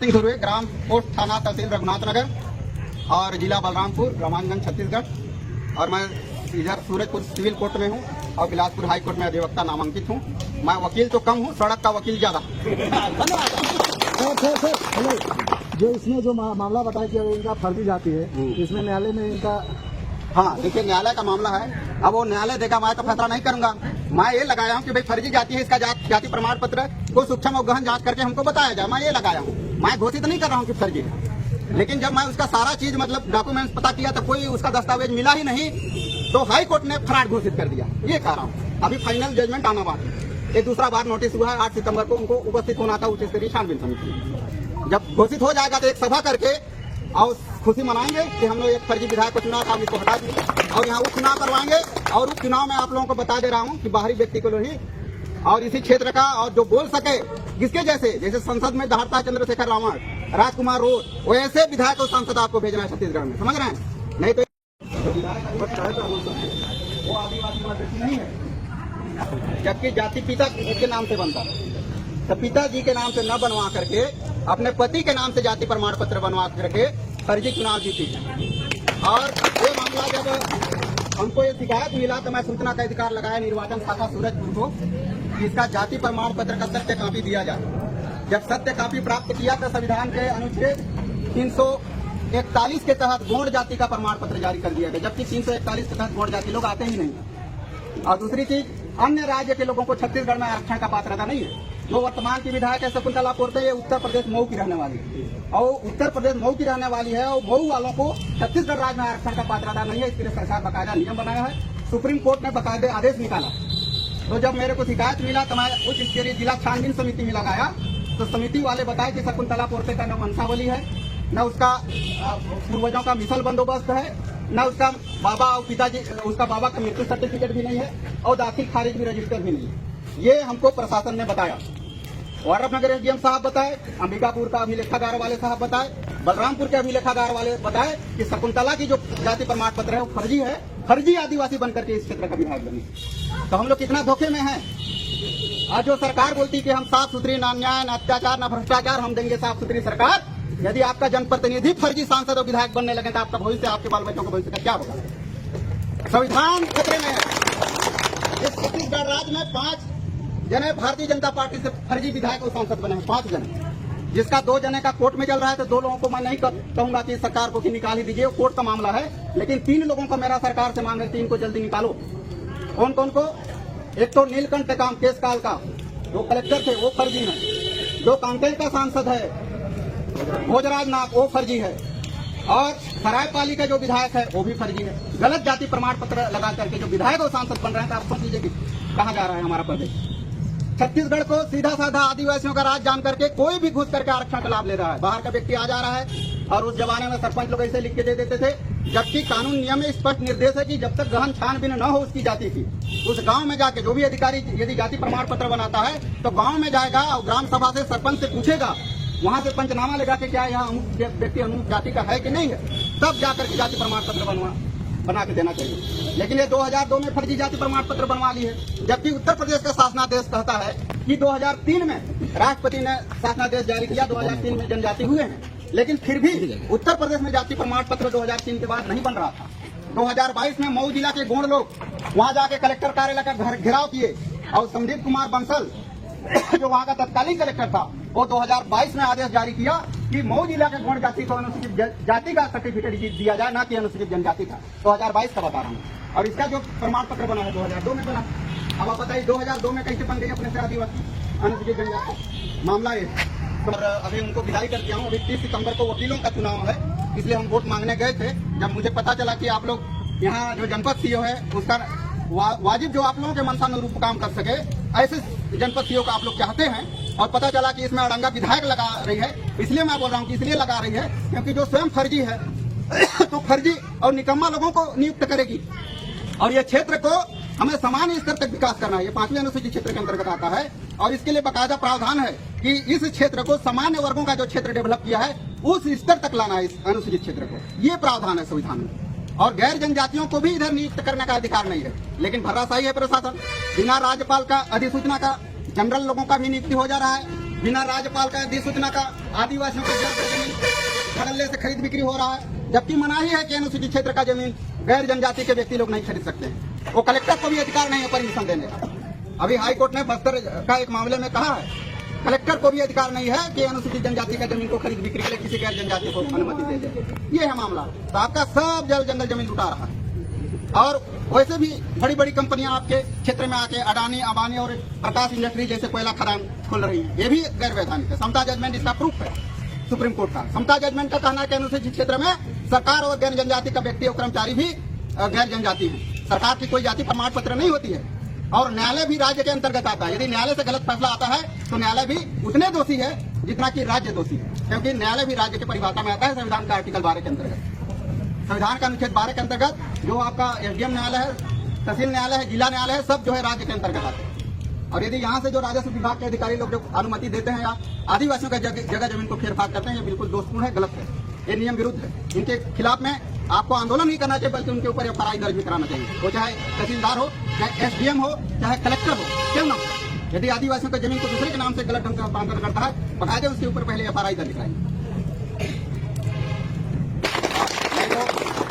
सिंह ग्राम post थाना तहसील रघुनाथ नगर और जिला बलरामपुर रामानगंज छत्तीसगढ़। और मैं इधर सूरजपुर सिविल कोर्ट में हूँ और बिलासपुर हाई कोर्ट में अधिवक्ता नामांकित हूँ। मैं वकील तो कम हूँ, सड़क का वकील ज्यादा। जो इसमें जो मामला बताया कि इनका फर्जी जाति है, इसमें न्यायालय में इनका हाँ देखिए न्यायालय का मामला है। अब वो न्यायालय देगा, मैं तो फैसला नहीं करूंगा। मैं ये लगाया हूँ कि भाई फर्जी जाति है, इसका जाति प्रमाण पत्र को सूक्ष्म और गहन जांच करके हमको बताया जाए। मैं ये लगाया हूँ, मैं घोषित नहीं कर रहा हूँ कि फर्जी है। लेकिन जब मैं उसका सारा चीज मतलब डॉक्यूमेंट्स पता किया तो कोई उसका दस्तावेज मिला ही नहीं, तो हाई कोर्ट ने फराड घोषित कर दिया। ये कह रहा हूँ, अभी फाइनल जजमेंट आना बाकी है। ये दूसरा बार नोटिस हुआ है, 8 सितंबर को उनको उपस्थित होना था उच्च स्तरीय छानबीन समिति। जब घोषित हो जाएगा तो एक सभा करके और खुशी मनाएंगे कि हम लोग एक फर्जी विधायक को चुना था, इसको हटा दिए और यहाँ उपचुनाव करवाएंगे। और उपचुनाव में आप लोगों को बता दे रहा हूँ कि बाहरी व्यक्ति को ही और इसी क्षेत्र का और जो बोल सके जिसके जैसे संसद में दहाड़ता चंद्रशेखर रावण, राजकुमार रोड, वैसे विधायक और सांसद आपको भेजना है छत्तीसगढ़ में, समझ रहे हैं? नहीं तो वो आदिवासी नहीं है, जबकि जाति पिता के नाम से बनता है। तो पिताजी के नाम से न बनवा करके अपने पति के नाम से जाति प्रमाण पत्र बनवा करके फर्जी चुनाव जीती है। और ये मामला जब हमको ये शिकायत मिला तो मैं सूचना का अधिकार लगाया निर्वाचन शाखा सूरजपुर को, इसका जाति प्रमाण पत्र का सत्य कॉपी दिया जाए। जब सत्य कॉपी प्राप्त किया तो संविधान के अनुच्छेद 341 के तहत गौड़ जाति का प्रमाण पत्र जारी कर दिया गया, जबकि 341 के तहत गौड़ जाति लोग आते ही नहीं। और दूसरी चीज, अन्य राज्य के लोगों को छत्तीसगढ़ में आरक्षण का पात्रता नहीं है। जो वर्तमान की विधायक है शकुंतला पोर्ते, ये उत्तर प्रदेश मऊ की रहने वाली है और उत्तर प्रदेश मऊ की रहने वाली है और मऊ वालों को छत्तीसगढ़ राज्य में आरक्षण का पात्रता नहीं है। इसके लिए सरकार बकायदा नियम बनाया है, सुप्रीम कोर्ट ने बकायदे आदेश निकाला। तो जब मेरे को शिकायत मिला तो मैं उच्च स्तरीय जिला छानबीन समिति में लगाया, तो समिति वाले बताए कि शकुंतला पोर्ते का न वंशावली है, न उसका पूर्वजों का मिसल बंदोबस्त है, न उसका बाबा और पिताजी, उसका बाबा का मृत्यु सर्टिफिकेट भी नहीं है और दाखिल खारिज भी रजिस्टर भी नहीं है। ये हमको प्रशासन ने बताया। वाड्रफनगर एसडीएम साहब बताए, अंबिकापुर का अभिलेखागार वाले साहब बताए, बलरामपुर के अभिलेखागार वाले बताए कि शकुंतला की जो जाति प्रमाण पत्र है वो फर्जी है, फर्जी आदिवासी बनकर के इस क्षेत्र का विधायक बनी। तो हम लोग कितना धोखे में हैं। आज जो सरकार बोलती कि हम साफ सुथरी, ना अन्याय, ना अत्याचार, ना भ्रष्टाचार, हम देंगे साफ सुथरी सरकार। यदि आपका जनप्रतिनिधि फर्जी सांसद और विधायक बनने लगे तो आपका भविष्य, आपके बाल बच्चों का भविष्य का क्या होगा? संविधान खतरे में है। इस छत्तीसगढ़ राज्य में 5 जने भारतीय जनता पार्टी से फर्जी विधायक और सांसद बने हैं, 5 जने, जिसका 2 जने का कोर्ट में चल रहा है। तो 2 लोगों को मैं नहीं कहूंगा कि सरकार को निकाल ही दीजिए, कोर्ट का मामला है। लेकिन 3 लोगों को मेरा सरकार से मांग है, 3 को जल्दी निकालो। कौन कौन को? एक तो नीलकंठ टेकाम केसकाल का जो कलेक्टर थे वो फर्जी है, जो कांकेर का सांसद है भोजराज नाग वो फर्जी है, और सरायपाली का जो विधायक है वो भी फर्जी है। गलत जाति प्रमाण पत्र लगा करके जो विधायक और सांसद बन रहे हैं, तो आप सोच लीजिए कि कहाँ जा रहा है हमारा प्रदेश। छत्तीसगढ़ को सीधा साधा आदिवासियों का राज जान करके कोई भी घुस करके आरक्षण का लाभ ले रहा है। बाहर का व्यक्ति आ जा रहा है। और उस जमाने में सरपंच लोग ऐसे लिख के दे देते थे, जबकि कानून नियम में स्पष्ट निर्देश है कि जब तक गहन छानबीन न हो उसकी जाति की, उस गांव में जाके जो भी अधिकारी यदि जाति प्रमाण पत्र बनाता है तो गांव में जाएगा और ग्राम सभा से सरपंच से पूछेगा, वहां से पंचनामा लेगा कि क्या यहाँ व्यक्ति अनुसूचित जाति का है कि नहीं है, तब जाकर के जाति प्रमाण पत्र बना के देना चाहिए। लेकिन ये 2002 में फर्जी जाति प्रमाण पत्र बनवा ली है, जबकि उत्तर प्रदेश का शासनादेश कहता है कि 2003 में राष्ट्रपति ने शासनादेश जारी किया, 2003 में जनजाति हुए हैं। लेकिन फिर भी उत्तर प्रदेश में जाति प्रमाण पत्र 2003 के बाद नहीं बन रहा था। 2022 में मऊ जिला के गोंड लोग वहां जाके कलेक्टर कार्यालय का घर घेराव किए और संदीप कुमार बंसल जो वहां का तत्कालीन कलेक्टर था, वो 2022 में आदेश जारी किया कि मऊ जिला के गोंड जाति को अनुसूचित जाति का सर्टिफिकेट दिया जाए, न कि अनुसूचित जनजाति का। 2022 का बता रहा हूँ। और इसका जो प्रमाण पत्र बना है 2002 में बना। अब आप बताइए 2002 में कैसे बन गई अपने से आदिवासी अनुसूचित जनजाति? मामला ये। तो अभी उनको विदाई कर दिया हूँ। अभी 30 सितंबर को वकीलों का चुनाव है, इसलिए हम वोट मांगने गए थे। जब मुझे पता चला कि आप लोग यहाँ जो जनपद सीओ है उसका वाजिब जो आप लोगों के मनसानुरूप काम कर सके, ऐसे जनपद सीओ का आप लोग चाहते हैं। और पता चला कि इसमें अड़ंगा विधायक लगा रही है, इसलिए मैं बोल रहा हूँ कि इसलिए लगा रही है क्योंकि जो स्वयं फर्जी है तो फर्जी और निकम्मा लोगों को नियुक्त करेगी। और ये क्षेत्र को हमें समान स्तर तक विकास करना है। ये 5वें अनुसूचित क्षेत्र के अंतर्गत आता है और इसके लिए बाकायदा प्रावधान है कि इस क्षेत्र को सामान्य वर्गों का जो क्षेत्र डेवलप किया है उस स्तर तक लाना है इस अनुसूचित क्षेत्र को। ये प्रावधान है संविधान में। और गैर जनजातियों को भी इधर नियुक्त करने का अधिकार नहीं है, लेकिन भर्राशाही है प्रशासन। बिना राज्यपाल का अधिसूचना का जनरल लोगों का भी नियुक्ति हो जा रहा है, बिना राज्यपाल का अधिसूचना का आदिवासियों को जमीन धड़ल्ले से खरीद बिक्री हो रहा है, जबकि मनाही है कि अनुसूचित क्षेत्र का जमीन गैर जनजाति के व्यक्ति लोग नहीं खरीद सकते हैं। वो कलेक्टर को भी अधिकार नहीं है परमिशन देने का। अभी हाई कोर्ट ने बस्तर का एक मामले में कहा है, कलेक्टर को भी अधिकार नहीं है कि अनुसूचित जनजाति का जमीन को खरीद बिक्री के लिए किसी गैर जनजाति को अनुमति दे दे। ये है मामला। तो आपका सब जंगल जमीन लुटा रहा है। और वैसे भी बड़ी बड़ी कंपनियां आपके क्षेत्र में आके अडानी, अंबानी और प्रकाश इंडस्ट्री जैसे कोयला खदान खोल रही है, ये भी गैर वैधानिक है। समता जजमेंट इसका प्रूफ है सुप्रीम कोर्ट का। समता जजमेंट का कहना है कि अनुसूचित क्षेत्र में सरकार और गैर जनजाति का व्यक्ति और कर्मचारी भी गैर जनजाति है। सरकार की कोई जाति प्रमाण पत्र नहीं होती है और न्यायालय भी राज्य के अंतर्गत आता है। यदि न्यायालय से गलत फैसला आता है तो न्यायालय भी उतने दोषी है जितना कि राज्य दोषी है, क्योंकि न्यायालय भी राज्य की परिभाषा में आता है संविधान का आर्टिकल 12 के अंतर्गत। संविधान का अनुच्छेद 12 के अंतर्गत जो आपका एसडीएम न्यायालय है, तहसील न्यायालय है, जिला न्यायालय है, सब जो है राज्य के अंतर्गत आते हैं। और यदि यहाँ से जो राजस्व विभाग के अधिकारी लोग जो अनुमति देते हैं या आदिवासियों का जगह जमीन को फेरफार करते हैं, ये बिल्कुल दोषपूर्ण है, गलत है, ये नियम विरुद्ध है। इनके खिलाफ में आपको आंदोलन नहीं करना चाहिए, बल्कि उनके ऊपर एफआईआर दर्ज भी कराना चाहिए। वो चाहे तहसीलदार हो, चाहे एसडीएम हो, चाहे कलेक्टर हो, क्यों ना हो। यदि आदिवासियों का जमीन को दूसरे के नाम से गलत ढंग से हस्तांतरण करता है, बकायदे उसके ऊपर पहले एफआईआर दर्ज कराएंगे।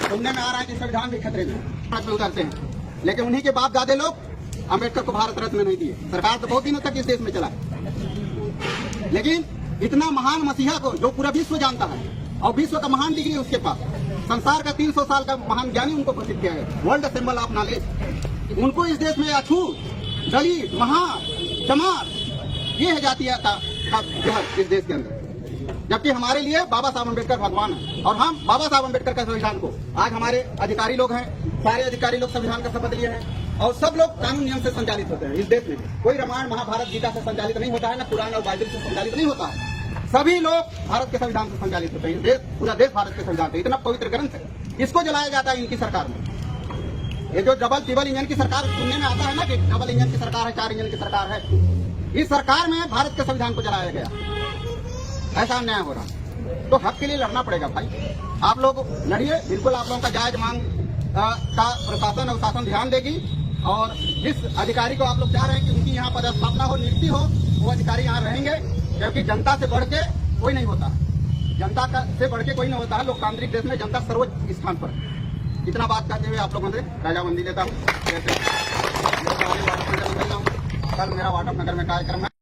सुनने में आ रहा है कि संविधान भी खतरे में उतरते हैं, लेकिन उन्हीं के बाप दादे लोग अम्बेडकर को भारत रत्न नहीं दिए। सरकार तो बहुत दिनों तक इस देश में चला है, लेकिन इतना महान मसीहा को जो पूरा विश्व जानता है और विश्व का महान डिग्री उसके पास, संसार का 300 साल का महान ज्ञानी उनको घोषित किया गया, वर्ल्ड सिंबल ऑफ नॉलेज। उनको इस देश में अछूत, दलित, महार, चमार, ये है जातीय का जहर इस देश के अंदर। जबकि हमारे लिए बाबा साहब अम्बेडकर भगवान है और हम बाबा साहब अम्बेडकर का संविधान को, आज हमारे अधिकारी लोग हैं, सारे अधिकारी लोग संविधान का शपथ लिए हैं और सब लोग कानून नियम से संचालित होते हैं। इस देश में कोई रामायण महाभारत गीता से संचालित नहीं होता है, न पुराण और बाइबल से संचालित नहीं होता है। सभी लोग भारत के संविधान से संचालित होते हैं। पूरा देश भारत के संविधान से, इतना पवित्र ग्रंथ है, इसको जलाया जाता है इनकी सरकार में। ये जो डबल ट्रिपल इंजन की सरकार सुनने में आता है ना कि डबल इंजन की सरकार है, 4 इंजन की सरकार है, इस सरकार में भारत के संविधान को जलाया गया। ऐसा अन्याय हो रहा, तो हक के लिए लड़ना पड़ेगा भाई। आप लोग लड़िए, बिल्कुल आप लोगों का जायज मांग का प्रशासन और शासन ध्यान देगी। और जिस अधिकारी को आप लोग चाह रहे हैं कि उनकी यहाँ पदस्थापना हो, नियुक्ति हो, वो अधिकारी यहाँ रहेंगे, क्योंकि जनता से बढ़ के कोई नहीं होता। जनता से बढ़ के कोई नहीं होता है। लोकतांत्रिक देश में जनता सर्वोच्च स्थान पर। इतना बात करते हुए आप लोगों से रजामंदी लेता हूँ। कल मेरा वाटप नगर में कार्यक्रम है।